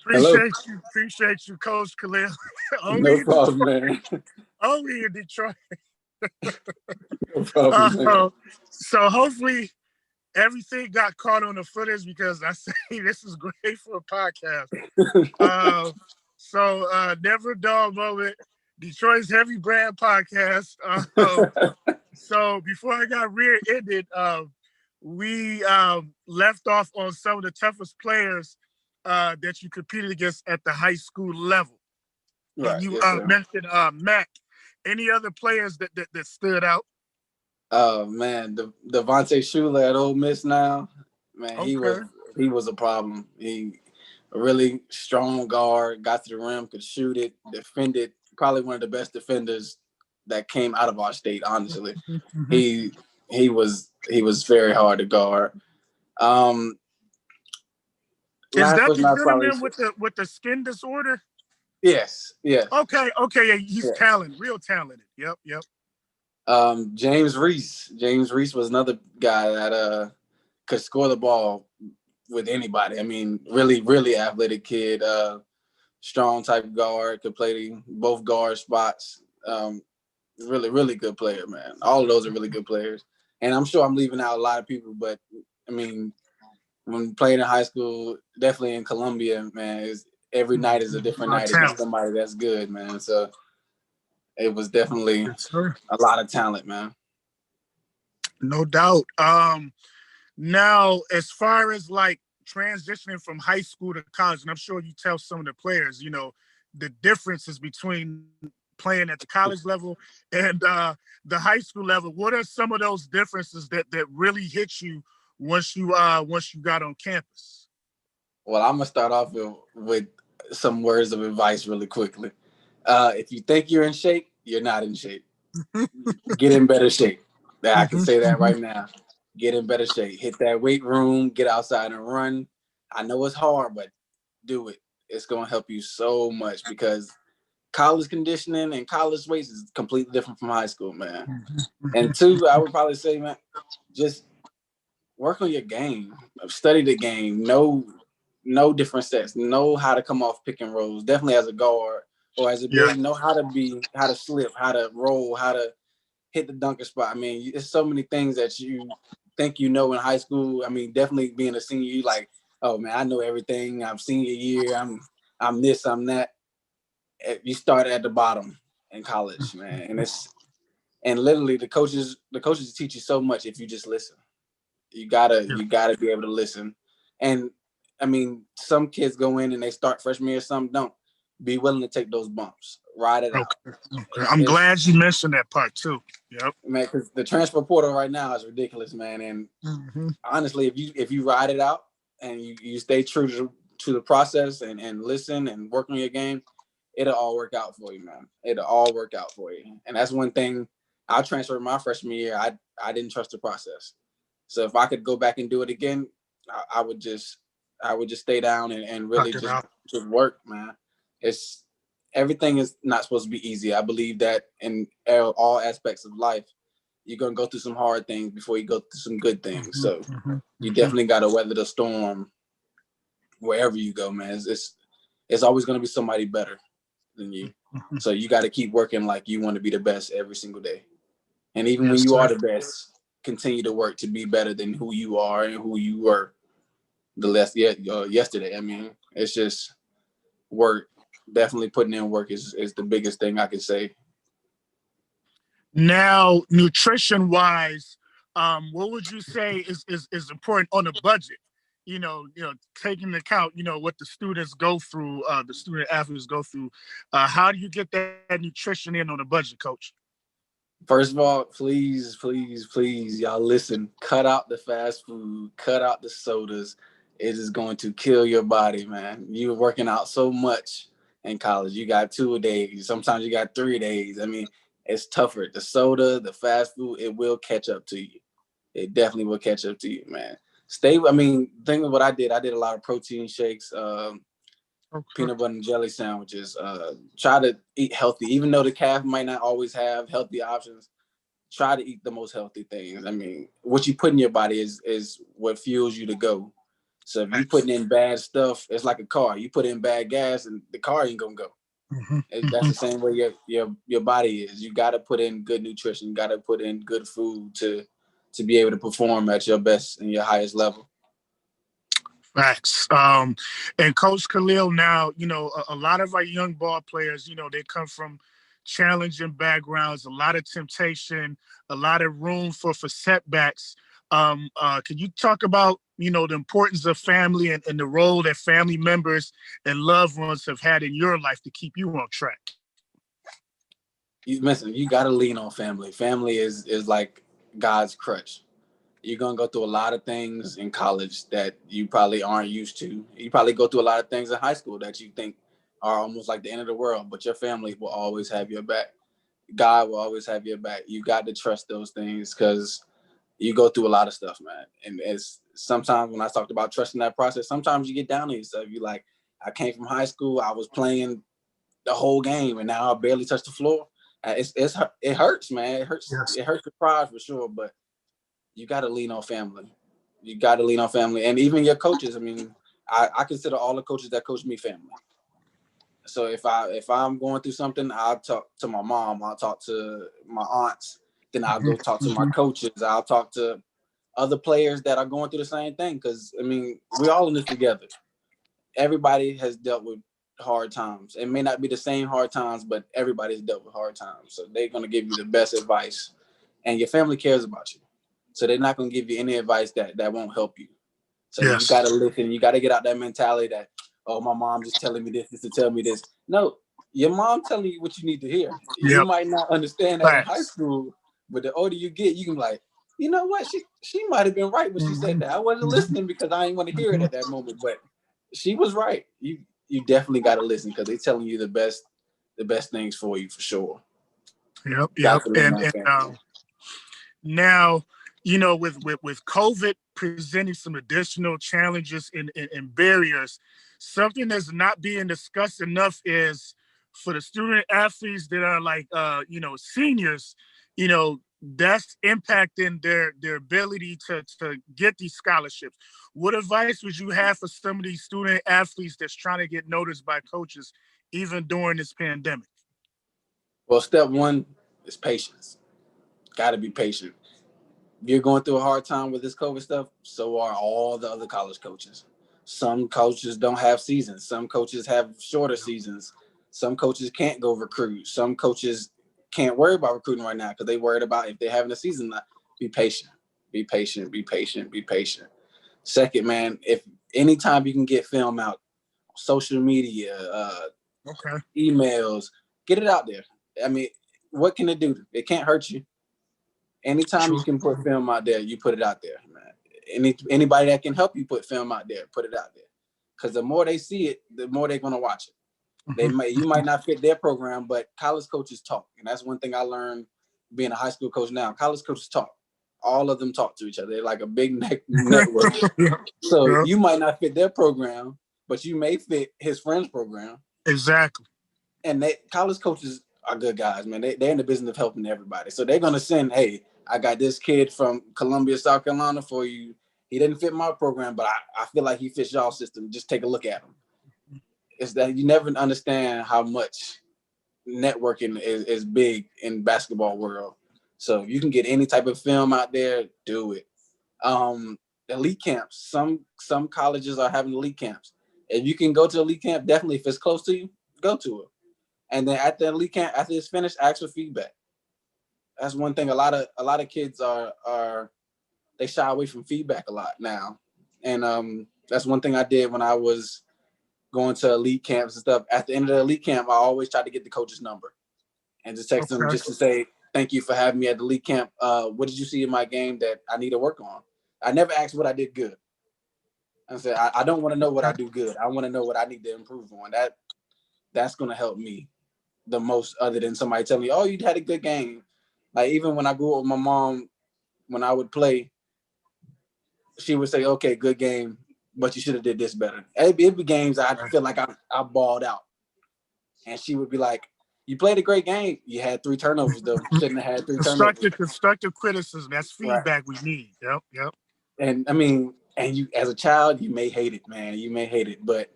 Hello. Appreciate you, Coach Khalil. only No in problem, Detroit, man. only in Detroit. No problem, man. Uh, so hopefully everything got caught on the footage because I say this is great for a podcast. Uh, Never a dull moment. Detroit's Heavy Brand podcast. So before I got rear-ended, we left off on some of the toughest players that you competed against at the high school level. And Right. you Yes, sir. mentioned Mac. Any other players that stood out? Oh man, Devontae Shuler at Ole Miss now. Man, Okay. he was a problem. He a really strong guard, got to the rim, could shoot it, defended. Probably one of the best defenders that came out of our state. Honestly, Mhm. he he was very hard to guard. Um, Is Last that but the not probably gentleman with the skin disorder? yes, yes, Okay, yeah, he's yes. talented, real talented. Yep. James Reese. James Reese was another guy that could score the ball with anybody. I mean, really, really athletic kid. Strong type guard, could play both guard spots. Really, really good player, man. All of those are really good players. And I'm sure I'm leaving out a lot of people, but I mean, when playing in high school, definitely in Columbia, man, every night is a different night against Talent. somebody that's good, man. So it was definitely Yes, sir. a lot of talent, man. No doubt. Now, as far as like transitioning from high school to college, and I'm sure you tell some of the players, the differences between playing at the college level and the high school level. What are some of those differences that really hit you once you got on campus? Well, I'm gonna start off with some words of advice really quickly. If you think you're in shape, you're not in shape. Get in better shape. I can Mhm, say that mhm. right now. Get in better shape. Hit that weight room. Get outside and run. I know it's hard, but do it. It's gonna help you so much because college conditioning and college weights is completely different from high school, man. And two, I would probably say, man, just work on your game. Study the game. Know different sets. Know how to come off pick and rolls. Definitely as a guard or as a Yeah. big, know how to slip, how to roll, how to hit the dunker spot. I mean, there's so many things that you think you know in high school. I mean, definitely being a senior, you like, oh man, I know everything. I'm senior year. I'm this. I'm that. You start at the bottom in college, man, and literally the coaches teach you so much if you just listen. You gotta be able to listen. And I mean, some kids go in and they start freshman year, some don't. Be willing to take those bumps, ride it out. Okay. It's, I'm it's glad you mentioned that part too. Yep. man, because the transfer portal right now is ridiculous, man. And Hmm. honestly, if you ride it out and you stay true to the process and listen and work on your game, it'll all work out for you, man. It'll all work out for you. And that's one thing I transferred my freshman year. I didn't trust the process. So if I could go back and do it again, I would just stay down and really Talk it out. just work, man. It's everything is not supposed to be easy. I believe that in all aspects of life, you're gonna go through some hard things before you go through some good things. Hmm. So Hmm. you Hmm. definitely got to weather the storm wherever you go, man. It's always gonna be somebody better than you. So you got to keep working like you want to be the best every single day. And even when Yes, you sir. are the best, continue to work to be better than who you are and who you were yesterday. I mean, it's just work. Definitely putting in work is the biggest thing I can say. Now, nutrition wise, what would you say is important on a budget? Taking into account, what the students go through, the student athletes go through. How do you get that nutrition in on a budget, coach? First of all, please, please, please, y'all listen. Cut out the fast food. Cut out the sodas. It is going to kill your body, man. You're working out so much in college. You got 2 days. Sometimes you got 3 days. I mean, it's tougher. The soda, the fast food, it will catch up to you. It definitely will catch up to you, man. I mean, think of what I did. I did a lot of protein shakes. Okay. Peanut butter and jelly sandwiches. Try to eat healthy, even though the calf might not always have healthy options. Try to eat the most healthy things. I mean, what you put in your body is what fuels you to go. So if you putting in bad stuff, it's like a car. You put in bad gas, and the car ain't gonna go. That's the same way your body is. You got to put in good nutrition. You got to put in good food to be able to perform at your best and your highest level. Facts. And Coach Khalil, now, a lot of our young ball players, they come from challenging backgrounds, a lot of temptation, a lot of room for setbacks. Can you talk about, the importance of family and the role that family members and loved ones have had in your life to keep you on track? You got to lean on family. Family is like God's crutch. You're going to go through a lot of things in college that you probably aren't used to. You probably go through a lot of things in high school that you think are almost like the end of the world, but your family will always have your back. God will always have your back. You got to trust those things because you go through a lot of stuff, man. And it's sometimes when I talked about trusting that process, sometimes you get down on yourself. You like, I came from high school, I was playing the whole game, and now I barely touch the floor. It hurts, man. It hurts. Yes. It hurts the pride for sure, but you got to lean on family. You got to lean on family, and even your coaches. I mean, I consider all the coaches that coach me family. So if I'm going through something, I'll talk to my mom. I'll talk to my aunts. Then I'll go talk to my coaches. I'll talk to other players that are going through the same thing. Because I mean, we're all in this together. Everybody has dealt with hard times. It may not be the same hard times, but everybody's dealt with hard times. So they're gonna give you the best advice, and your family cares about you. So they're not gonna give you any advice that won't help you. So you got to listen. You got to get out that mentality that, oh, my mom just telling me this to tell me this. No, your mom telling you what you need to hear. You might not understand that in high school, but the older you get, you can be like, you know what? She might have been right when she said that. I wasn't listening because I didn't want to hear it at that moment, but she was right. You definitely got to listen because they're telling you the best things for you for sure. Yep. And now, with COVID presenting some additional challenges and barriers, something that's not being discussed enough is for the student athletes that are like, seniors, that's impacting their ability to get these scholarships. What advice would you have for some of these student athletes that's trying to get noticed by coaches, even during this pandemic? Well, step one is patience. Got to be patient. You're going through a hard time with this COVID stuff, so are all the other college coaches. Some coaches don't have seasons. Some coaches have shorter seasons. Some coaches can't go recruit. Some coaches can't worry about recruiting right now because they worried about if they're having a season. Be patient. Be patient. Be patient. Be patient. Second, man, if anytime you can get film out, social media, emails, get it out there. I mean, what can it do? It can't hurt you. Anytime you can put film out there, you put it out there, man. Anybody that can help you put film out there, put it out there. Because the more they see it, the more they're gonna watch it. You might not fit their program, but college coaches talk, and that's one thing I learned being a high school coach now. College coaches talk. All of them talk to each other. They're like a big network. So you might not fit their program, but you may fit his friend's program. Exactly. And college coaches are good guys, man. They're in the business of helping everybody. So they're gonna send, hey, I got this kid from Columbia, South Carolina for you. He didn't fit my program, but I feel like he fits y'all system. Just take a look at him. It's that you never understand how much networking is big in basketball world. So if you can get any type of film out there, do it. Elite camps. Some colleges are having elite camps. If you can go to elite camp, definitely if it's close to you, go to it. And then at the elite camp, after it's finished, ask for feedback. That's one thing. A lot of kids are they shy away from feedback a lot now, and that's one thing I did when I was going to elite camps and stuff. At the end of the elite camp, I always try to get the coach's number and just text them just to say thank you for having me at the elite camp. What did you see in my game that I need to work on? I never asked what I did good. I said I don't want to know what I do good. I want to know what I need to improve on. That's going to help me the most, other than somebody telling me, oh, you had a good game. Like even when I grew up with my mom, when I would play, she would say, okay, good game, but you should have did this better. It'd be games I feel like I balled out. And she would be like, you played a great game. You had 3 turnovers, though. Shouldn't have had 3 turnovers. Constructive criticism. That's feedback we need. Yep. And I mean, And you, as a child, you may hate it, man. You may hate it, but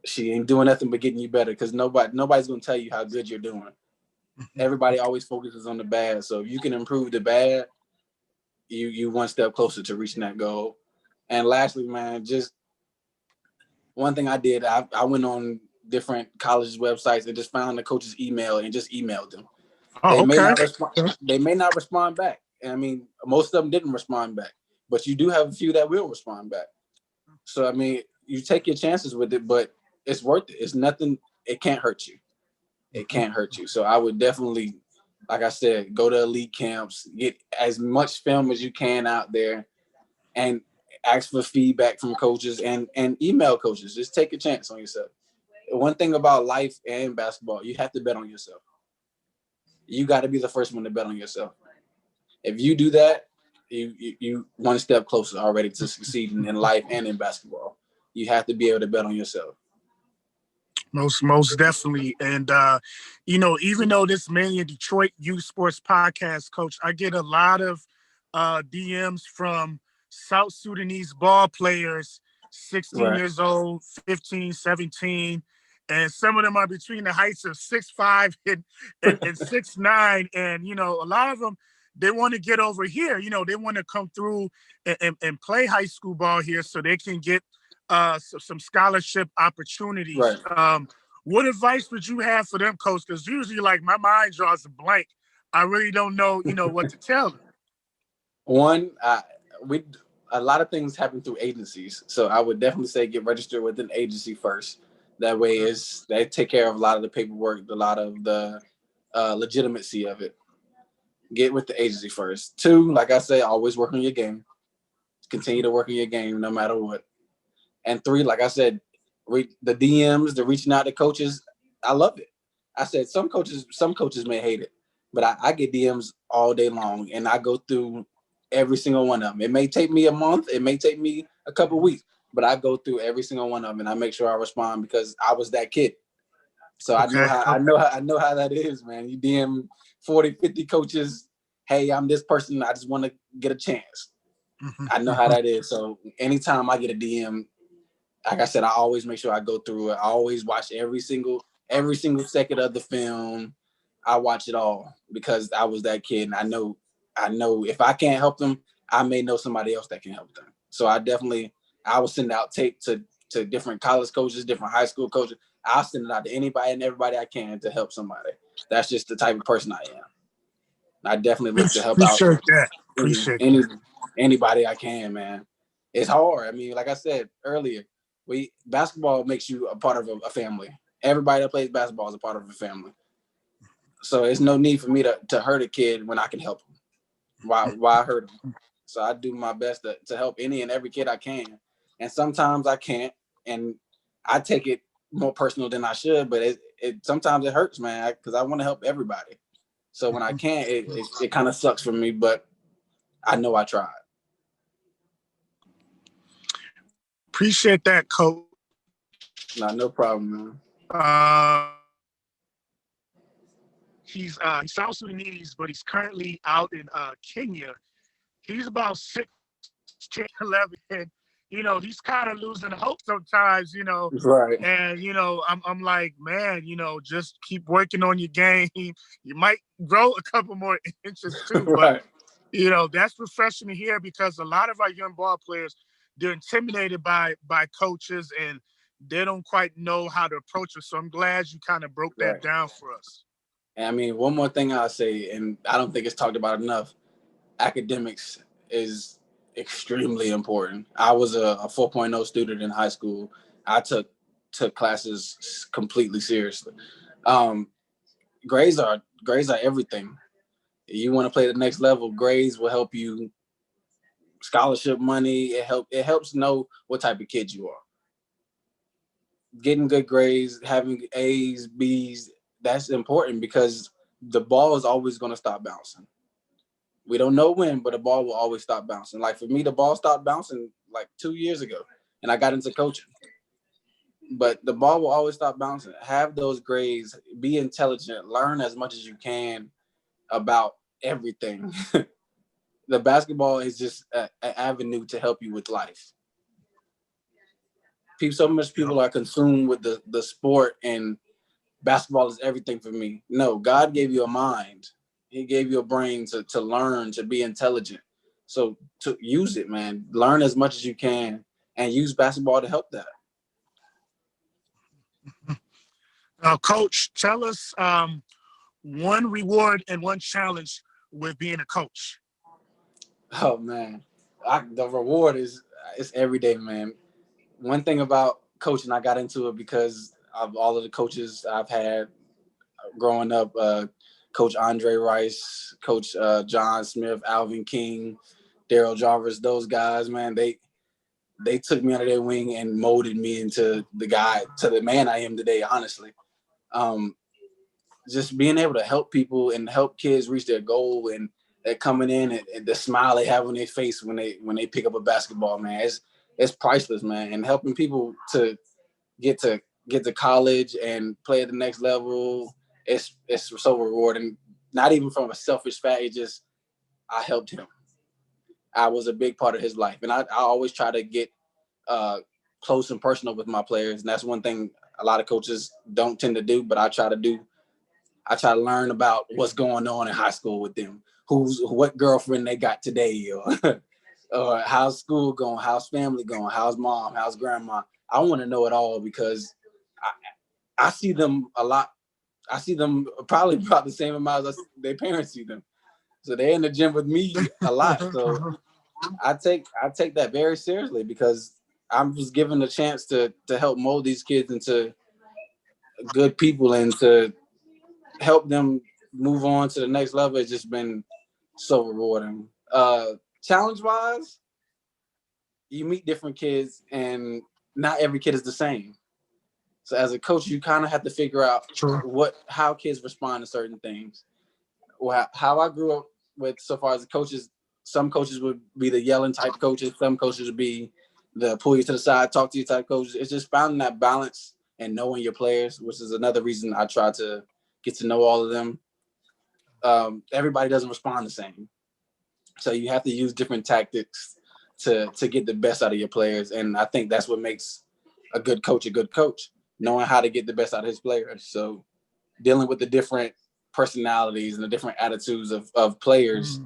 she ain't doing nothing but getting you better, because nobody's gonna tell you how good you're doing. Everybody always focuses on the bad. So if you can improve the bad, you one step closer to reaching that goal. And lastly, man, just one thing I did, I went on different colleges websites and just found the coach's email and just emailed them. Oh, They may okay. not respond. They may not respond back. And I mean, most of them didn't respond back, but you do have a few that will respond back. So I mean, you take your chances with it, but it's worth it. It's nothing. It can't hurt you. It can't hurt you. So I would definitely, like I said, go to elite camps, get as much film as you can out there, and ask for feedback from coaches and email coaches. Just take a chance on yourself. One thing about life and basketball, you have to bet on yourself. You got to be the first one to bet on yourself. If you do that, you one step closer already to succeeding in life and in basketball. You have to be able to bet on yourself. Most definitely. And even though this mainly a Detroit Youth Sports Podcast, coach, I get a lot of DMs from South Sudanese ball players, 16 Right. years old, 15, 17. And some of them are between the heights of 6'5" and 6'9". And, a lot of them, they want to get over here. They want to come through and play high school ball here so they can get some scholarship opportunities. Right. What advice would you have for them, coach? Because usually, like, my mind draws a blank. I really don't know, what to tell them. One, we a lot of things happen through agencies, so I would definitely say get registered with an agency first. That way, is they take care of a lot of the paperwork, a lot of the legitimacy of it. Get with the agency first. Two, like I say, always work on your game. Continue to work on your game no matter what. And three, like I said, the DMs, the reaching out to coaches, I love it. I said some coaches may hate it, but I get DMs all day long, and I go through every single one of them. It may take me a month, it may take me a couple of weeks, but I go through every single one of them, and I make sure I respond because I was that kid. So I know Okay. how I know how that is, man. You DM 40, 50 coaches, hey, I'm this person, I just want to get a chance. I know how that is. So anytime I get a DM, like I said, I always make sure I go through it. I always watch every single second of the film. I watch it all because I was that kid, and I know if I can't help them, I may know somebody else that can help them. So I will send out tape to different college coaches, different high school coaches. I'll send it out to anybody and everybody I can to help somebody. That's just the type of person I am. I definitely look to help out Appreciate that. any, Appreciate any that. anybody I can, man. It's hard. I mean, like I said earlier, basketball makes you a part of a family. Everybody that plays basketball is a part of a family. So it's no need for me to hurt a kid when I can help him. Why hurt him? So I do my best to help any and every kid I can. And sometimes I can't, and I take it more personal than I should. But it sometimes it hurts, man, because I want to help everybody. So when I can't, it kind of sucks for me. But I know I tried. Appreciate that, coach. Nah, no problem, man. He's South Sudanese, but he's currently out in Kenya. He's about 6'10", 11, and he's kind of losing hope sometimes. Right, And I'm like, man, just keep working on your game. You might grow a couple more inches too, but right, that's refreshing to hear because a lot of our young ball players, they're intimidated by coaches and they don't quite know how to approach it. So I'm glad you kind of broke that right. down for us. And I mean, one more thing I'll say, and I don't think it's talked about enough. Academics is extremely important. I was a 4.0 student in high school. I took classes completely seriously. Um, grades are everything. You want to play the next level, grades will help you. Scholarship money, it helps know what type of kid you are. Getting good grades, having A's, B's, that's important because the ball is always going to stop bouncing. We don't know when, but the ball will always stop bouncing. Like for me, the ball stopped bouncing like 2 years ago, and I got into coaching. But the ball will always stop bouncing. Have those grades, be intelligent, learn as much as you can about everything. the basketball is just an avenue to help you with life. So much Yep. people are consumed with the sport, and basketball is everything for me. No, God gave you a mind. He gave you a brain to learn, to be intelligent. So to use it, man. Learn as much as you can and use basketball to help that. Coach, tell us one reward and one challenge with being a coach. Oh man, the reward is it's every day, man. One thing about coaching, I got into it because of all of the coaches I've had growing up. Coach Andre Rice, Coach John Smith, Alvin King, Daryl Jarvis. Those guys, man, they took me under their wing and molded me into the man I am today. Honestly, um, just being able to help people and help kids reach their goal, and they're coming in and the smile they have on their face when they pick up a basketball, man, it's priceless, man. And helping people to get to get to college and play at the next level, it's so rewarding. Not even from a selfish fact, it just I helped him. I was a big part of his life, and I always try to get uh, close and personal with my players, and that's one thing a lot of coaches don't tend to do, but I try to do. I try to learn about what's going on in high school with them, what girlfriend they got today, or, or how's school going, how's family going, how's mom, how's grandma. I want to know it all because I see them a lot. I see them probably about the same amount as their parents see them. So they're in the gym with me a lot. So I take that very seriously because I'm just given a chance to help mold these kids into good people and to help them move on to the next level. It's just been so rewarding. Challenge wise, you meet different kids and not every kid is the same. So as a coach, you kind of have to figure out Sure. how kids respond to certain things. Well, how I grew up with so far as the coaches, some coaches would be the yelling type coaches, some coaches would be the pull you to the side, talk to you type coaches. It's just finding that balance and knowing your players, which is another reason I try to get to know all of them. Everybody doesn't respond the same, so you have to use different tactics to get the best out of your players. And I think that's what makes a good coach, knowing how to get the best out of his players. So dealing with the different personalities and the different attitudes of players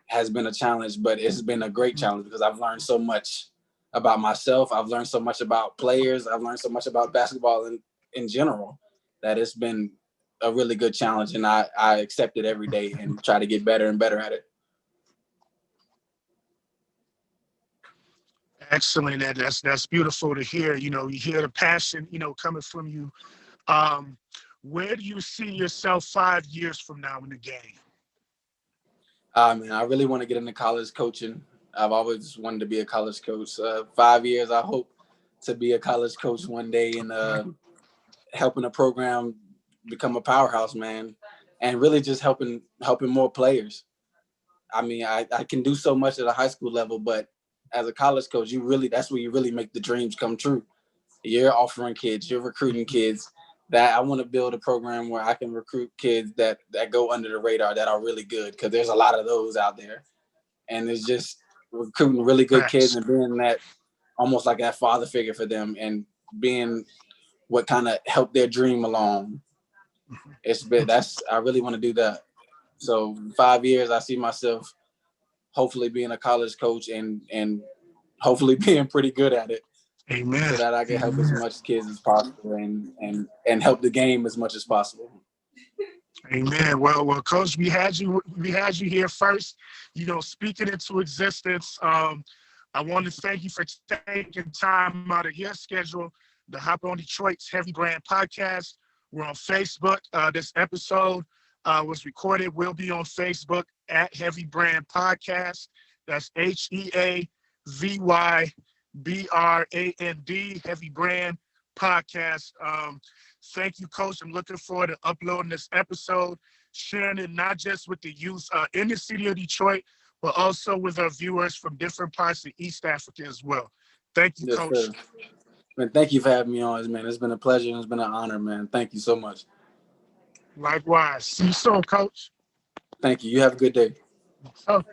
has been a challenge, but it's been a great challenge because I've learned so much about myself. I've learned so much about players. I've learned so much about basketball in general that it's been a really good challenge. And I accept it every day and try to get better and better at it. Excellent. That's beautiful to hear. You hear the passion, coming from you. Um, where do you see yourself 5 years from now in the game? Man, I really want to get into college coaching. I've always wanted to be a college coach. 5 years, I hope to be a college coach one day and helping a program become a powerhouse, man, and really just helping more players. I mean, I can do so much at a high school level, but as a college coach, that's where you really make the dreams come true. You're offering kids, you're recruiting kids. That I want to build a program where I can recruit kids that go under the radar that are really good, because there's a lot of those out there, and it's just recruiting really good kids Facts. and being that almost like that father figure for them and being what kind of help their dream along. That's I really want to do that. So 5 years, I see myself hopefully being a college coach and hopefully being pretty good at it, Amen. so that I can help as much kids as possible and help the game as much as possible. Amen. Well, Coach, we had you here first. Speaking into existence. I want to thank you for taking time out of your schedule to hop on Detroit's Heavy Brand podcast. We're on Facebook. This episode was recorded. We'll be on Facebook at Heavy Brand Podcast. That's HeavyBrand Heavy Brand Podcast. Thank you, Coach. I'm looking forward to uploading this episode, sharing it not just with the youth in the city of Detroit, but also with our viewers from different parts of East Africa as well. Thank you, Yes, Coach. sir. Man, thank you for having me on, man. It's been a pleasure and it's been an honor, man. Thank you so much. Likewise. See you soon, Coach. Thank you. You have a good day. So.